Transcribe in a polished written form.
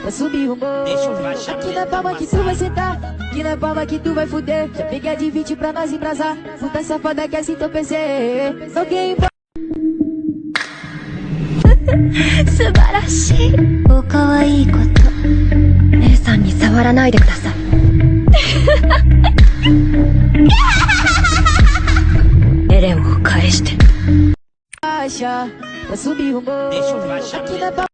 vai subir o morro. Aqui na palma que tu vai sentar, aqui na palma que tu vai fuder. Já peguei a de 20 pra nós embrasar. Puta safada que assim tô pensei. Alguém vai. 素晴らしい。おかわいいこと、姉さんに触らないでください。エレンを返して。Vai subir o morro. Aqui na palma